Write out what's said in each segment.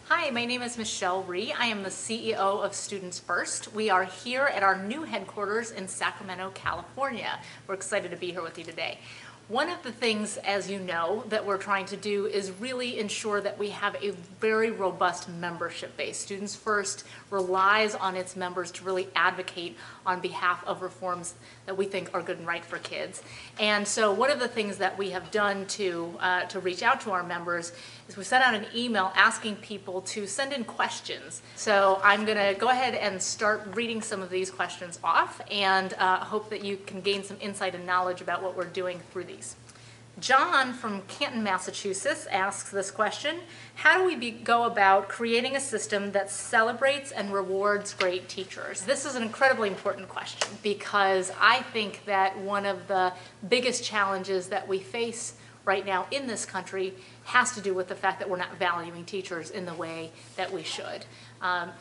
Hi, my name is Michelle Rhee. I am the CEO of Students First. We are here at our new headquarters in Sacramento, California. We're excited to be here with you today. One of the things, as you know, that we're trying to do is really ensure that we have a very robust membership base. Students First relies on its members to really advocate on behalf of reforms that we think are good and right for kids. And so one of the things that we have done to reach out to our members is we sent out an email asking people to send in questions. So I'm going to go ahead and start reading some of these questions off and hope that you can gain some insight and knowledge about what we're doing through these. John from Canton, Massachusetts asks this question: how do we go about creating a system that celebrates and rewards great teachers? This is an incredibly important question because I think that one of the biggest challenges that we face right now in this country has to do with the fact that we're not valuing teachers in the way that we should.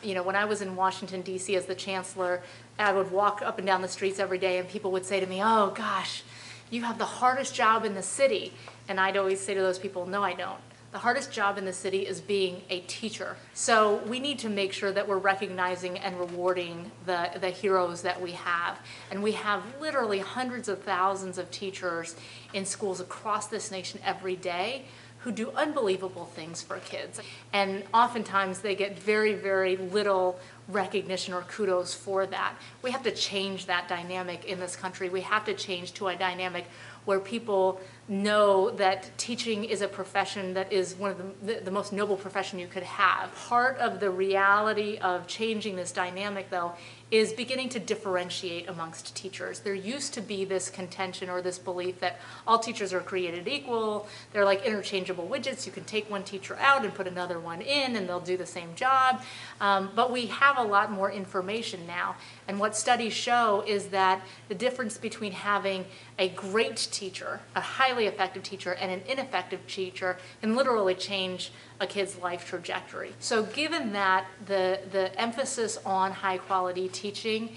When I was in Washington, D.C. as the chancellor, I would walk up and down the streets every day and people would say to me, "Oh gosh, you have the hardest job in the city." And I'd always say to those people, "No, I don't. The hardest job in the city is being a teacher." So we need to make sure that we're recognizing and rewarding the heroes that we have. And we have literally hundreds of thousands of teachers in schools across this nation every day who do unbelievable things for kids. And oftentimes they get very, very little recognition or kudos for that. We have to change that dynamic in this country. We have to change to a dynamic where people know that teaching is a profession that is one of the most noble profession you could have. Part of the reality of changing this dynamic, though, is beginning to differentiate amongst teachers. There used to be this contention or this belief that all teachers are created equal. They're like interchangeable widgets. You can take one teacher out and put another one in and they'll do the same job. But we have a lot more information now. And what studies show is that the difference between having a great teacher, a highly effective teacher, and an ineffective teacher can literally change a kid's life trajectory. So given that, the emphasis on high quality teaching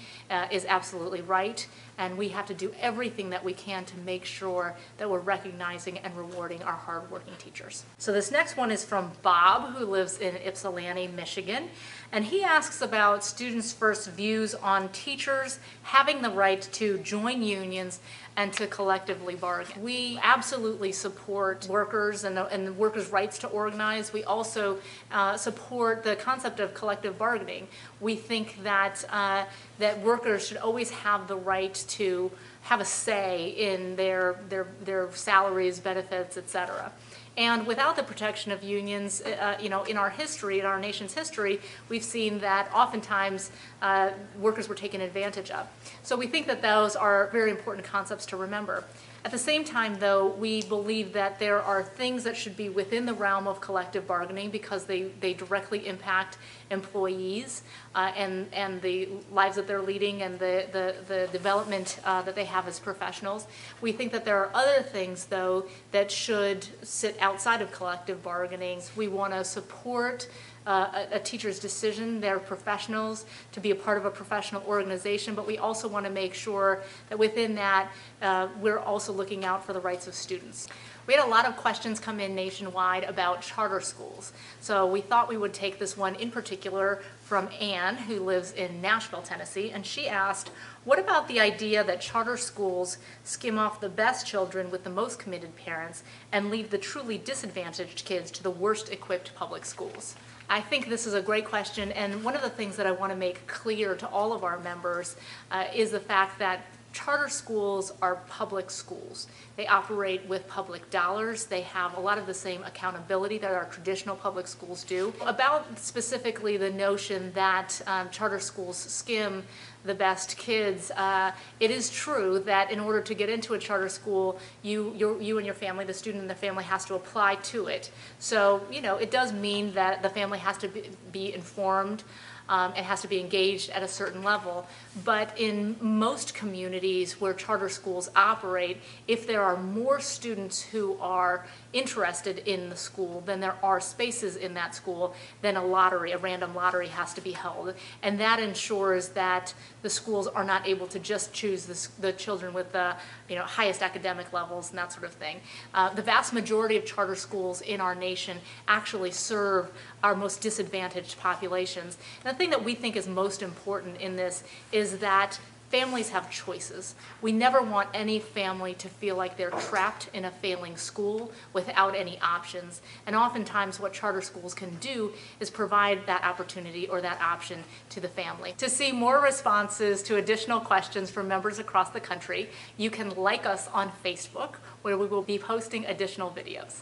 is absolutely right, and we have to do everything that we can to make sure that we're recognizing and rewarding our hardworking teachers. So this next one is from Bob, who lives in Ypsilanti, Michigan, and he asks about Students First views on teachers having the right to join unions and to collectively bargain. We absolutely support workers and the workers' rights to organize. We also support the concept of collective bargaining. We think that that workers should always have the right to have a say in their salaries, benefits, etc. And without the protection of unions, in our history, in our nation's history, we've seen that oftentimes workers were taken advantage of. So we think that those are very important concepts to remember. At the same time, though, we believe that there are things that should be within the realm of collective bargaining because they directly impact employees and the lives that they're leading and the development that they have as professionals. We think that there are other things, though, that should sit outside of collective bargaining. We want to support a teacher's decision. They're professionals to be a part of a professional organization, but we also want to make sure that within that we're also looking out for the rights of students. We had a lot of questions come in nationwide about charter schools. So we thought we would take this one in particular from Anne, who lives in Nashville, Tennessee, and she asked, what about the idea that charter schools skim off the best children with the most committed parents and leave the truly disadvantaged kids to the worst equipped public schools? I think this is a great question, and one of the things that I want to make clear to all of our members is the fact that charter schools are public schools. They operate with public dollars. They have a lot of the same accountability that our traditional public schools do. About specifically the notion that charter schools skim the best kids, it is true that in order to get into a charter school, you and your family, the student and the family, has to apply to it. So, it does mean that the family has to be informed. It has to be engaged at a certain level. But in most communities where charter schools operate, if there are more students who are interested in the school, then there are spaces in that school, then a random lottery has to be held. And that ensures that the schools are not able to just choose the children with the highest academic levels and that sort of thing. The vast majority of charter schools in our nation actually serve our most disadvantaged populations. And the thing that we think is most important in this is that families have choices. We never want any family to feel like they're trapped in a failing school without any options. And oftentimes what charter schools can do is provide that opportunity or that option to the family. To see more responses to additional questions from members across the country, you can like us on Facebook, where we will be posting additional videos.